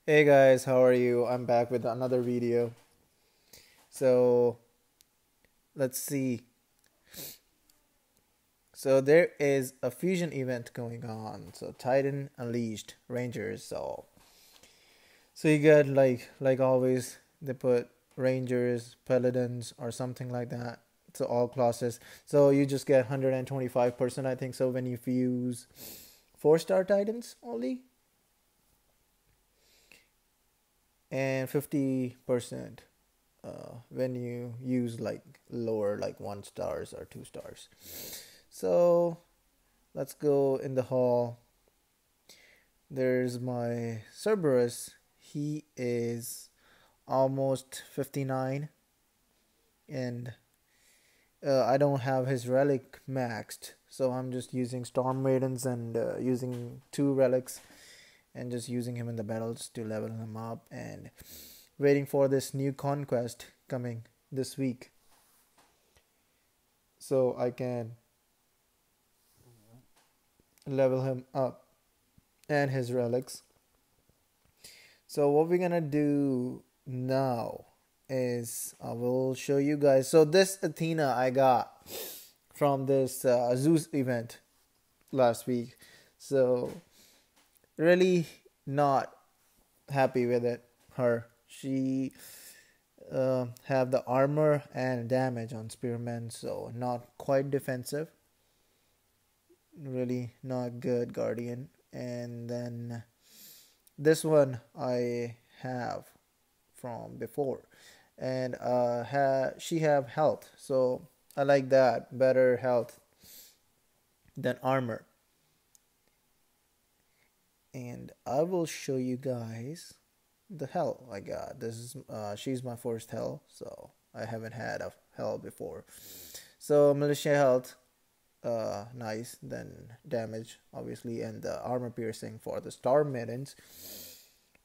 Hey guys, how are you? I'm back with another video. So let's see. So there is a fusion event going on. So Titan Unleashed Rangers. So you get like always they put Rangers, Paladins, or something like that. So all classes. So you just get 125%, I think. So when you fuse 4-star Titans only, and 50% when you use like lower, like 1 stars or 2 stars. So let's go in the hall. There's my Cerberus. He is almost 59, and I don't have his relic maxed, so I'm just using Storm Maidens and using 2 relics and just using him in the battles to level him up and waiting for this new conquest coming this week so I can level him up and his relics. So what we're gonna do now is I will show you guys. So this Athena I got from this Zeus event last week. So really not happy with it. Her she have the armor and damage on spearmen, so not quite defensive. Really not good guardian. And then this one I have from before, and she have health, so I like that better health than armor. And I will show you guys the hell I got. This is she's my first hell, so I haven't had a hell before. So militia health, nice. Then damage, obviously, and the armor piercing for the star maidens,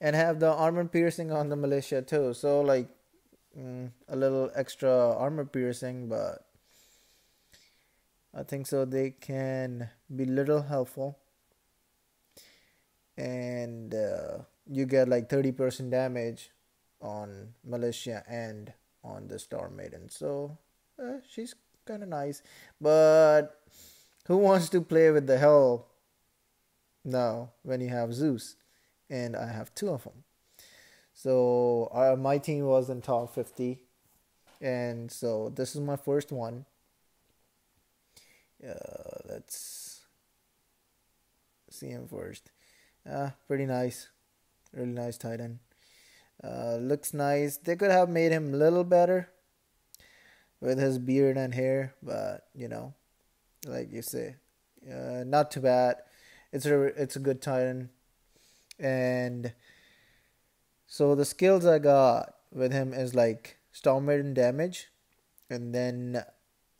and have the armor piercing on the militia too. So like a little extra armor piercing, but I think so they can be little helpful. And you get like 30% damage on militia and on the star maiden. So she's kind of nice, but who wants to play with the hell now when you have Zeus? And I have 2 of them. So my team was in top 50, and so this is my first one. Let's see him first. Pretty nice, really nice Titan. Looks nice. They could have made him a little better with his beard and hair, but like you say, not too bad. It's a good Titan. And so the skills I got with him is like Storm Maiden damage, and then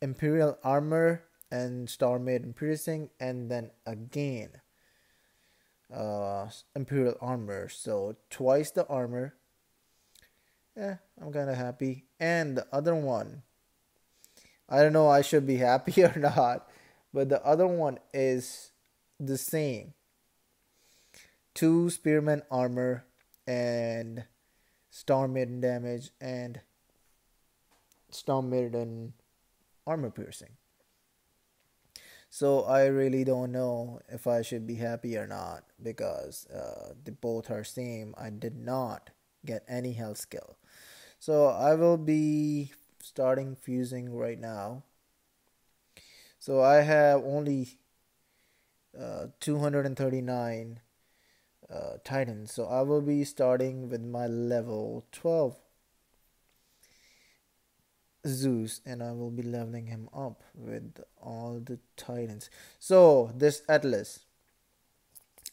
Imperial armor and Storm Maiden piercing, and then again Imperial armor. So twice the armor. Yeah, I'm kind of happy. And the other one, I don't know, I should be happy or not, but the other one is the same. 2 spearman armor and Storm Maiden damage and Storm Maiden armor piercing. So I really don't know if I should be happy or not, because they both are same. I did not get any health skill. So I will be starting fusing right now. So I have only 239 Titans. So I will be starting with my level 12 Zeus, and I will be leveling him up with all the Titans. So this Atlas,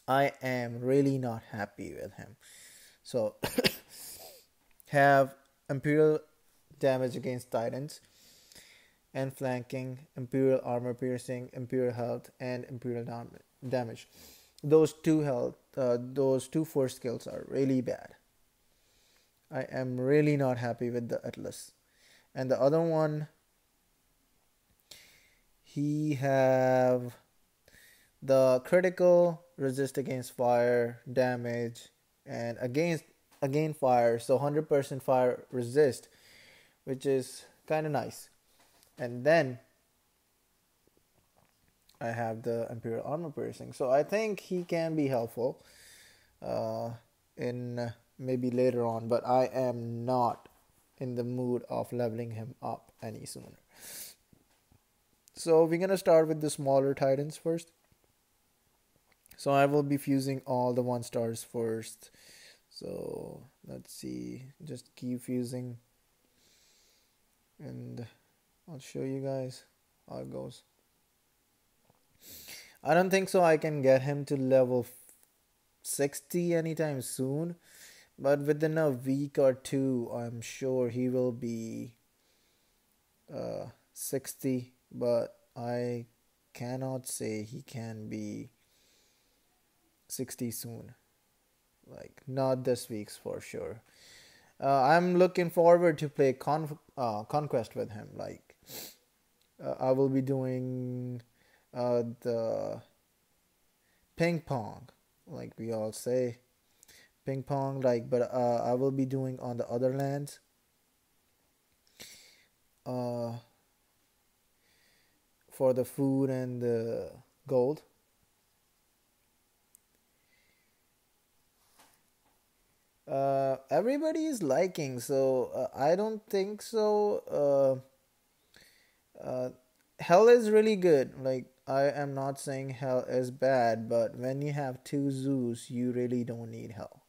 I am really not happy with him. So have Imperial damage against Titans, and flanking, Imperial armor piercing, Imperial health, and Imperial damage. Those two force skills are really bad. I am really not happy with the Atlas. And the other one, he have the critical resist against fire damage and again fire, so 100% fire resist, which is kind of nice. And then I have the Imperial Armor Piercing, so I think he can be helpful uh, in maybe later on, but I am not in the mood of leveling him up any sooner. So we're gonna start with the smaller titans first. So I will be fusing all the 1 stars first. So let's see, just keep fusing, and I'll show you guys how it goes. I don't think so I can get him to level 60 anytime soon, but within a week or two, I'm sure he will be 60. But I cannot say he can be 60 soon. Like, not this week's for sure. I'm looking forward to play Conquest with him. Like, I will be doing the ping pong, like we all say, ping pong. Like, but I will be doing on the other lands. Uh, for the food and the gold. Everybody is liking, so I don't think so. Hell is really good. Like, I am not saying hell is bad, but when you have 2 Zeus, you really don't need hell.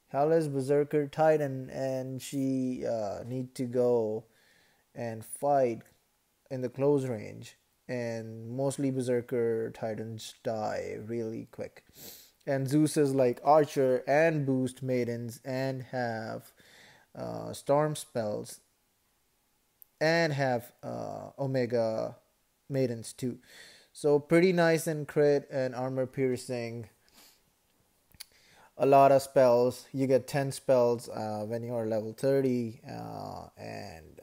Hell is Berserker Titan, and she need to go and fight in the close range, and mostly Berserker Titans die really quick. And Zeus is like Archer and boost maidens and have storm spells and have Omega maidens too. So pretty nice in crit and armor piercing. A lot of spells. You get 10 spells when you are level 30, and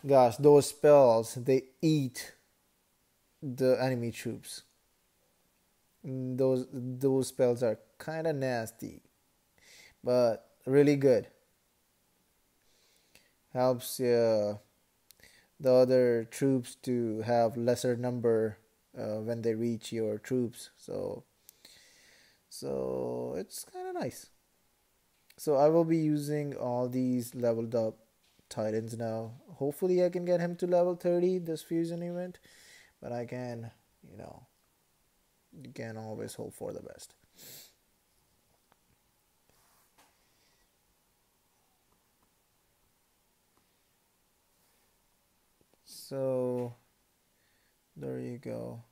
gosh, those spells, they eat the enemy troops. Those spells are kind of nasty, but really good. Helps the other troops to have lesser number when they reach your troops. So it's kind of nice. So I will be using all these leveled up titans now. Hopefully I can get him to level 30 this fusion event, but I can, you can always hope for the best. So there you go.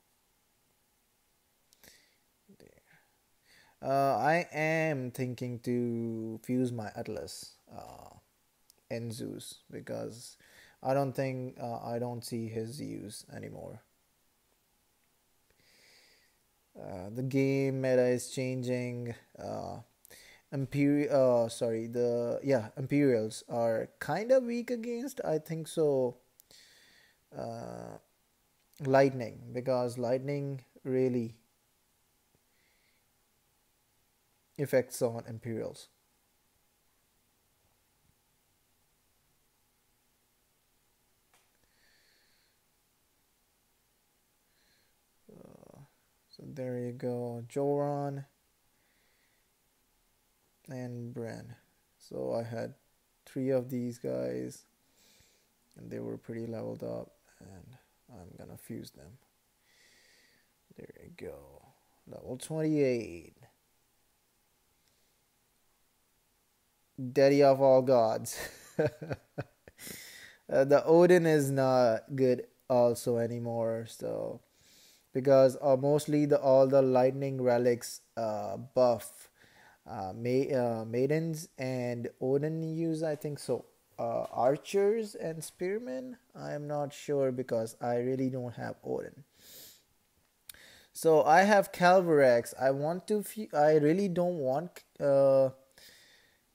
I am thinking to fuse my Atlas in Zeus, because I don't see his use anymore. The game meta is changing. Imperials are kind of weak against, I think so. Uh, lightning, because lightning really effects on Imperials. So there you go, Joran and Bren. So I had 3 of these guys, and they were pretty leveled up, and I'm gonna fuse them. There you go, level 28. Daddy of all gods. The Odin is not good also anymore, so because mostly all the lightning relics buff maidens, and Odin use, I think so, archers and spearmen. I am not sure because I really don't have Odin. So I have Calvarex. I really don't want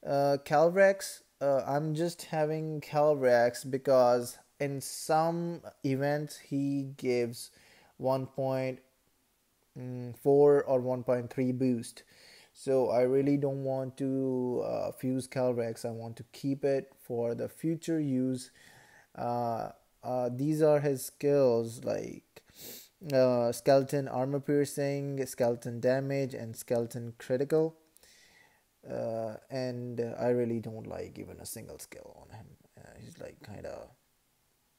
Calvarex. I'm just having Calvarex because in some events he gives 1 point 4 or 1.3 boost. So I really don't want to fuse Calrex. I want to keep it for the future use. uh, these are his skills, like skeleton armor piercing, skeleton damage, and skeleton critical. And I really don't like even a single skill on him. He's like kind of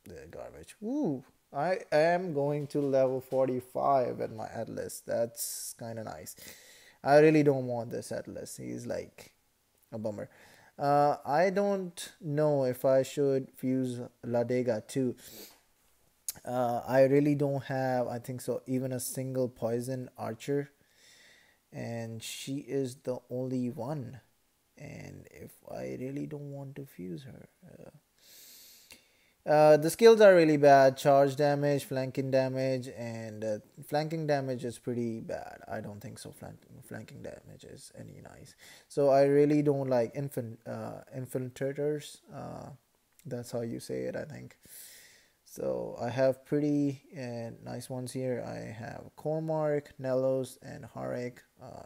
the garbage. Ooh, I am going to level 45 at my Atlas. That's kind of nice. I really don't want this Atlas. He's like a bummer. I don't know if I should fuse Ladega too. I really don't have, I think so, even a single poison archer, and she is the only one. And if I really don't want to fuse her, the skills are really bad. Charge damage, flanking damage, and flanking damage is pretty bad. I don't think so. Flanking damage is any nice. So I really don't like infiltrators. That's how you say it, I think. So I have pretty nice ones here. I have Cormark, Nellos, and Harek.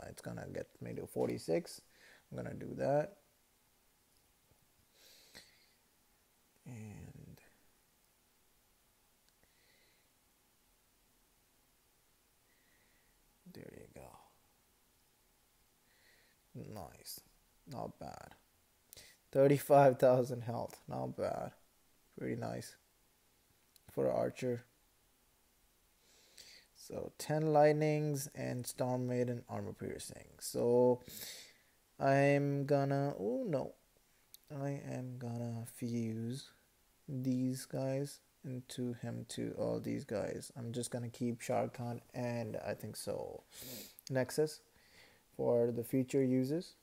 It's gonna get me to 46. I'm gonna do that. And there you go. Nice. Not bad. 35,000 health. Not bad. Pretty nice for an archer. So 10 lightnings and storm maiden armor piercing. So I'm gonna, oh no, I am gonna fuse these guys into him too. All these guys. I'm just gonna keep Shah Khan and I think so Nexus for the future uses.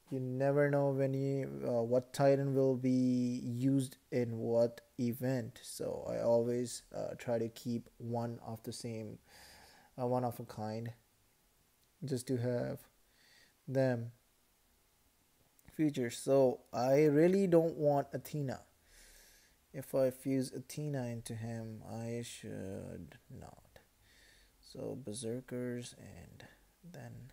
You never know when you what Titan will be used in what event. So I always try to keep one of the same, one of a kind, just to have them features. So I really don't want Athena. If I fuse Athena into him, I should not. So Berserkers, and then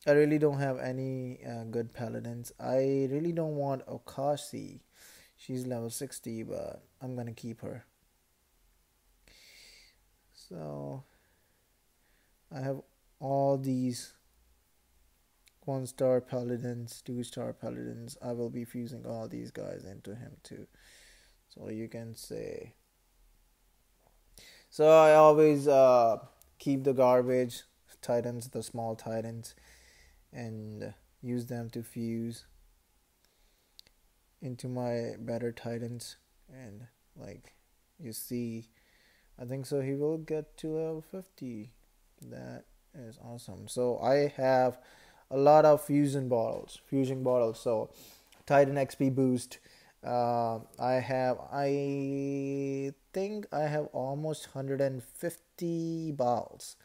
I really don't have any good paladins. I really don't want Okashi. She's level 60, but I'm gonna keep her. So I have all these 1-star paladins, 2-star paladins. I will be fusing all these guys into him too. So you can say. So I always keep the garbage titans, the small titans, and use them to fuse into my better titans. And like you see, I think so he will get to level 50. That is awesome. So I have a lot of fusion bottles. So Titan XP boost. I think I have almost 150 balls.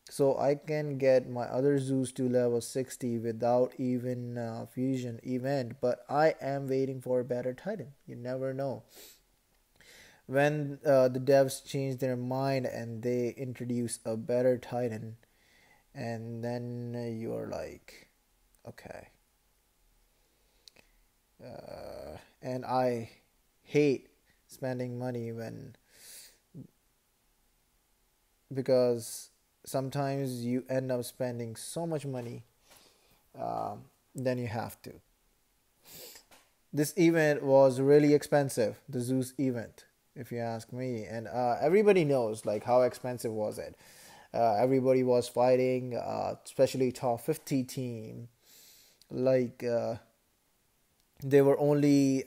So I can get my other Zeus to level 60 without even fusion event. But I am waiting for a better Titan. You never know. When the devs change their mind and they introduce a better Titan, and then you're like, okay. And I hate spending money because sometimes you end up spending so much money, then you have to. This event was really expensive, the Zeus event, if you ask me, and everybody knows like how expensive was it. Everybody was fighting, especially top 50 team. Like they were only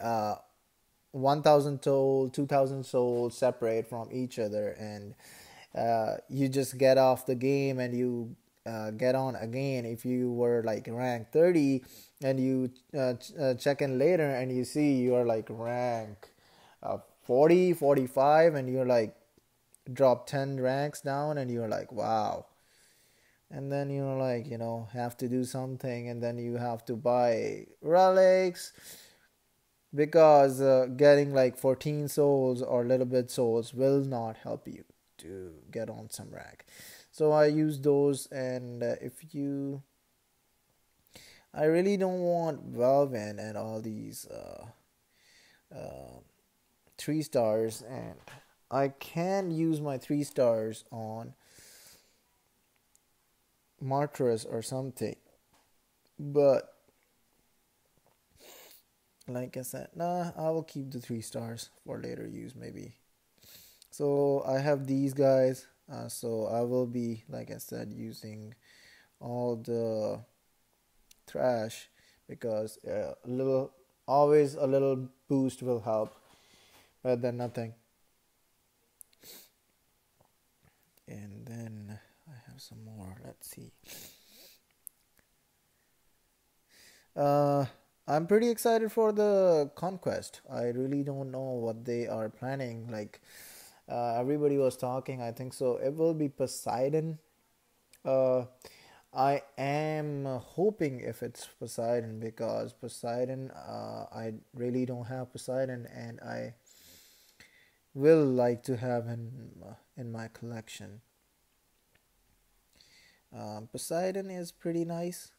1,000 soul, 2,000 souls separate from each other, and you just get off the game and you get on again. If you were like rank 30 and you check in later and you see you are like rank 40, 45, and you're like drop 10 ranks down and you're like, wow. And then you're like, have to do something, and then you have to buy relics, because getting like 14 souls or little bit souls will not help you to get on some rank. So I use those, and if you, I really don't want Velvet and all these 3 stars, and I can use my 3 stars on Martyrus or something. But like I said, nah, I will keep the 3 stars for later use maybe. So I have these guys. So I will be, like I said, using all the trash because a little, always a little boost will help better than nothing. And then I have some more. Let's see. Uh, I'm pretty excited for the conquest. I really don't know what they are planning. Like everybody was talking, I think so. It will be Poseidon. Uh, I am hoping if it's Poseidon because Poseidon, I really don't have Poseidon, and I will like to have him in my collection. Poseidon is pretty nice,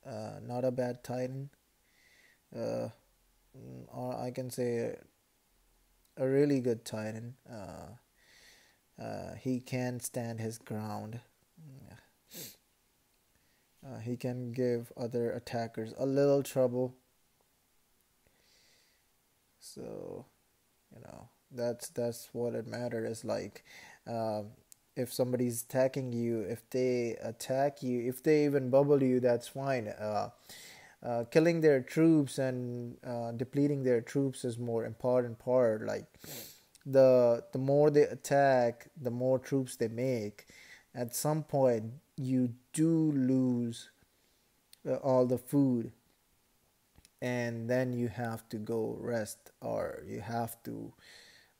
not a bad Titan, uh, or I can say a really good Titan. He can stand his ground. He can give other attackers a little trouble. So that's what it matters. Like, um, if somebody's attacking you, if they attack you, if they even bubble you, that's fine. Killing their troops and depleting their troops is more important part. Like the more they attack, the more troops they make. At some point, you do lose all the food, and then you have to go rest, or you have to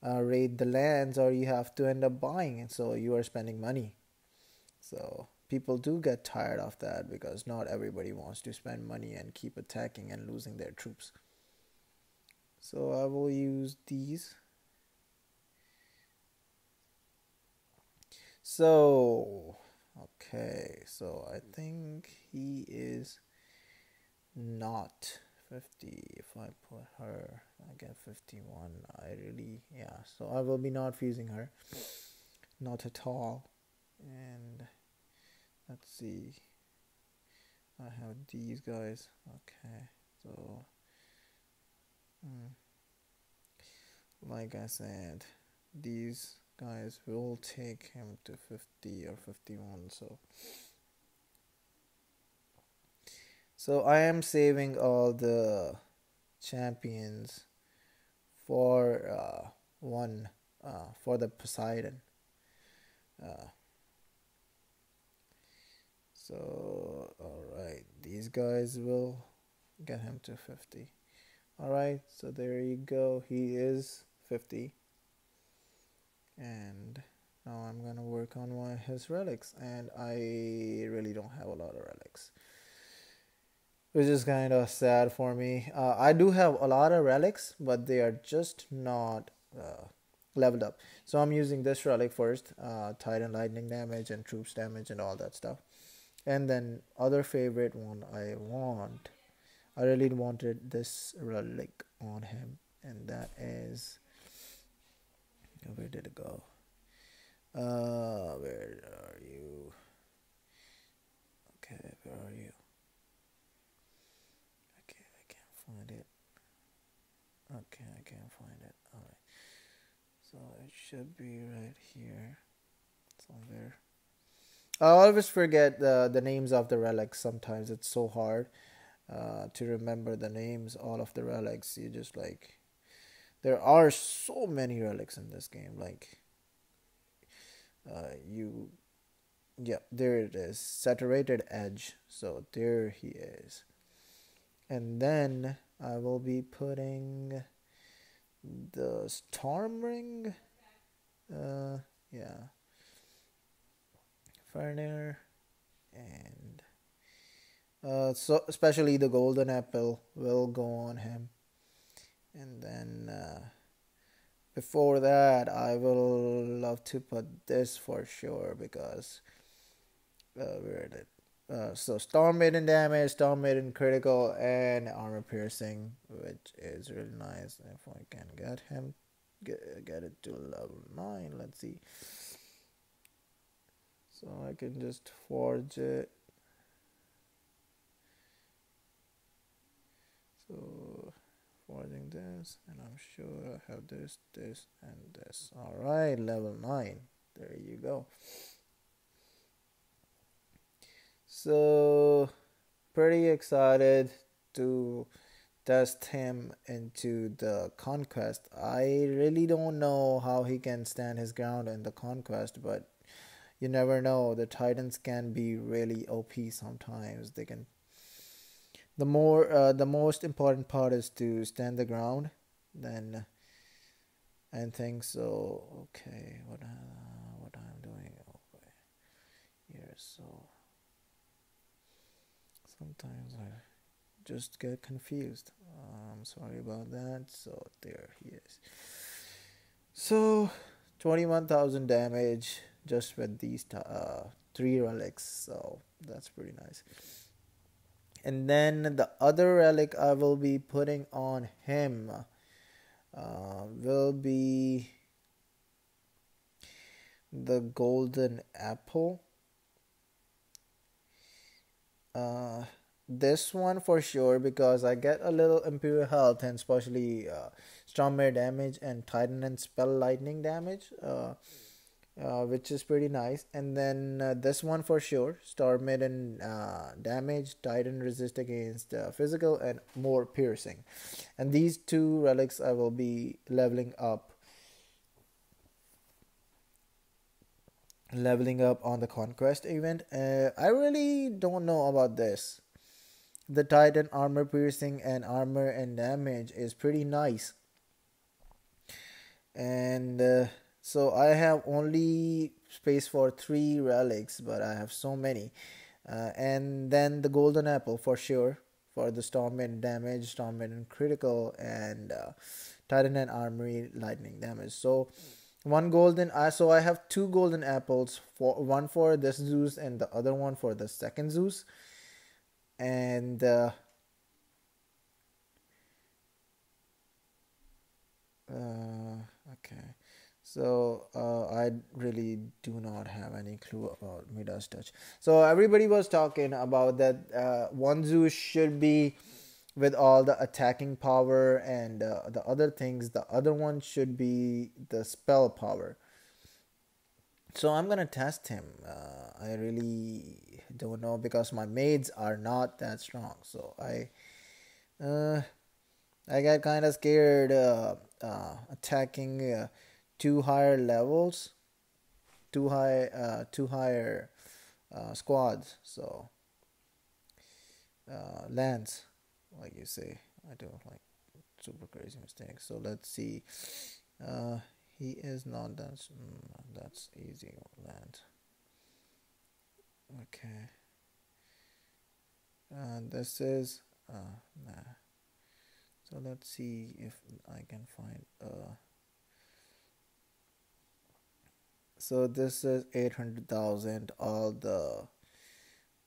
raid the lands, or you have to end up buying it. So you are spending money. So people do get tired of that because not everybody wants to spend money and keep attacking and losing their troops. So I will use these. So, okay, so I think he is not 50. If I put her, I get 51. I really, yeah, so I will be not fusing her. Not at all. And let's see. I have these guys. Okay, so, like I said, these guys will take him to 50 or 51. So I am saving all the champions for one for the Poseidon. Uh, so alright, these guys will get him to 50. Alright, so there you go. He is 50. And now I'm gonna work on his relics, and I really don't have a lot of relics, which is kind of sad for me. I do have a lot of relics, but they are just not leveled up. So I'm using this relic first, Titan lightning damage and troops damage and all that stuff. And then other favorite one I really wanted this relic on him, and that is, where did it go? Where are you? Okay, where are you? Okay, I can't find it. Okay, I can't find it. Alright. So it should be right here somewhere. I always forget the names of the relics. Sometimes it's so hard to remember the names, all of the relics. You just like, there are so many relics in this game. Like, you, yeah, there it is. Saturated edge. So there he is. And then I will be putting the storm ring. Yeah. Furnier. And so especially the golden apple will go on him. And then before that, I will love to put this for sure because where did so Storm Maiden damage, Storm Maiden critical, and armor piercing, which is really nice. If I can get him, get it to level 9. Let's see. So I can just forge it. So forging this, and I'm sure I have this, this, and this. All right, level 9. There you go. So pretty excited to test him into the conquest. I really don't know how he can stand his ground in the conquest, but you never know. The Titans can be really OP sometimes. They can. The most important part is to stand the ground. Then and think so. Okay, what I'm doing over here. So sometimes I just get confused. I'm sorry about that. So there he is. So 21,000 damage just with these three relics. So that's pretty nice. And then the other relic I will be putting on him will be the golden apple. This one for sure because I get a little imperial health and especially stormware damage and titan and spell lightning damage, which is pretty nice. And then this one for sure, Storm Maiden damage, Titan resist against physical and more piercing. And these two relics I will be leveling up on the conquest event. I really don't know about this. The Titan armor piercing and armor and damage is pretty nice. And so I have only space for 3 relics, but I have so many. And then the golden apple for sure for the storm and damage, storm and critical, and titan and armory lightning damage. So one golden. So I have 2 golden apples, for one for this Zeus and the other one for the second Zeus. And okay. So I really do not have any clue about Midas Touch. So everybody was talking about that one Zeus should be with all the attacking power and the other things. The other one should be the spell power. So I'm gonna test him. I really don't know because my maids are not that strong. So uh, I got kind of scared attacking 2 higher levels, 2 higher squads. So lands, like you say, I do like super crazy mistakes. So let's see. He is not that's easy land. Okay. This is nah. So let's see if I can find so this is 800,000, all the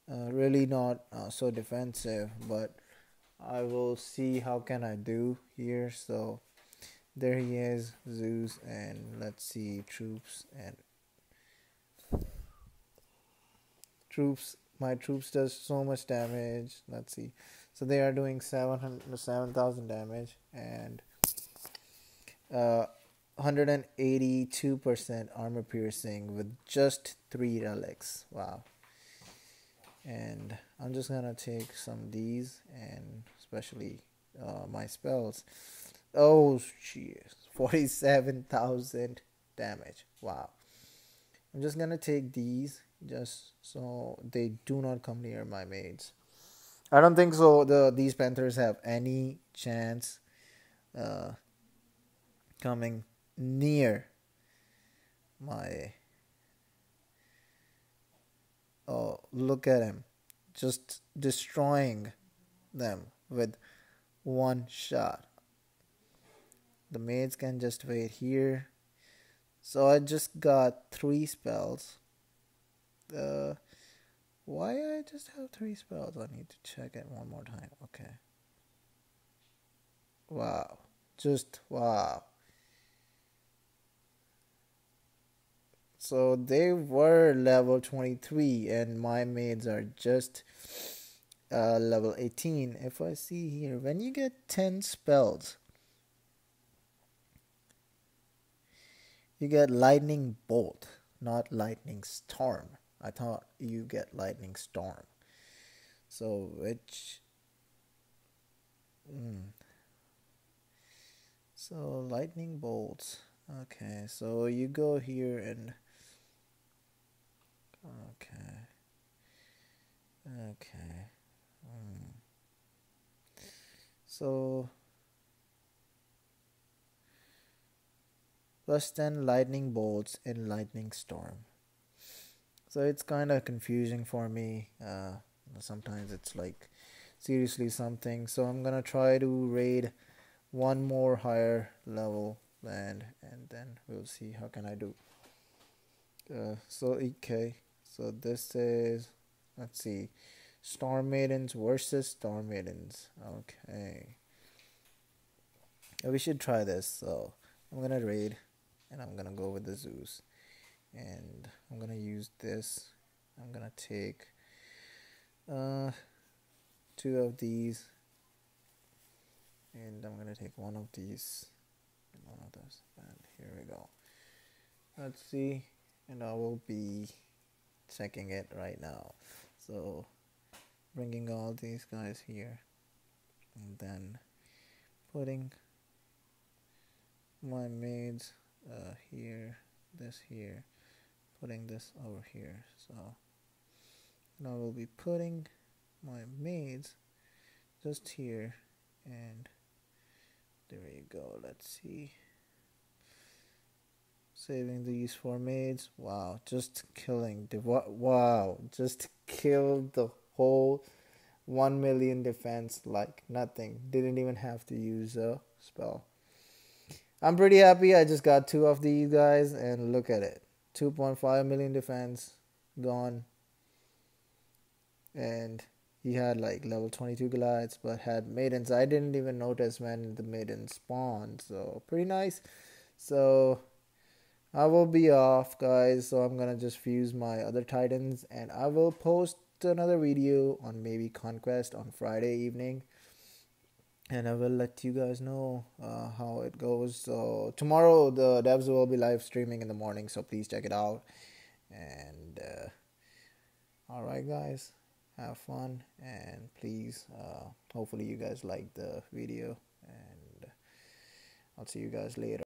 really not so defensive, but I will see how can I do here. So there he is, Zeus, and let's see troops. My troops does so much damage. Let's see. So they are doing 7,000 damage and 182% armor piercing with just 3 relics. Wow. And I'm just gonna take some of these and especially my spells. Oh, jeez. 47,000 damage. Wow. I'm just gonna take these just so they do not come near my maids. I don't think so. These panthers have any chance coming near my. Oh, look at him, just destroying them with one shot. The maids can just wait here. So I just got 3 spells. Uh, why I just have 3 spells? I need to check it one more time. Okay. Wow. Just wow. So they were level 23 and my maids are just level 18. If I see here, when you get 10 spells, you get lightning bolt, not lightning storm. I thought you get lightning storm. So which so lightning bolts. Okay, so you go here and okay. Okay. So plus 10 lightning bolts in lightning storm. So it's kind of confusing for me. Sometimes it's like seriously something. So I'm gonna try to raid one more higher level land, and then we'll see how can I do. So okay. So this is, let's see, Storm Maidens versus Storm Maidens. Okay. We should try this. So I'm gonna raid, and I'm gonna go with the Zeus, and I'm gonna use this. I'm gonna take 2 of these, and I'm gonna take 1 of these and 1 of those, and here we go. Let's see, and I will be checking it right now. So bringing all these guys here, and then putting my maids here, this here, putting this over here. So now we'll be putting my maids just here, and there you go. Let's see, saving these 4 maids. Wow, just killing the wow, just killed the whole 1 million defense like nothing. Didn't even have to use a spell. I'm pretty happy. I just got 2 of these guys, and look at it, 2.5 million defense gone. And he had like level 22 Goliaths, but had maidens. I didn't even notice when the maidens spawned, so pretty nice. So I will be off, guys, so I'm gonna just fuse my other titans, and I will post another video on maybe Conquest on Friday evening, and I will let you guys know how it goes. So tomorrow the devs will be live streaming in the morning, so please check it out. And alright, guys, have fun, and please hopefully you guys like the video, and I'll see you guys later.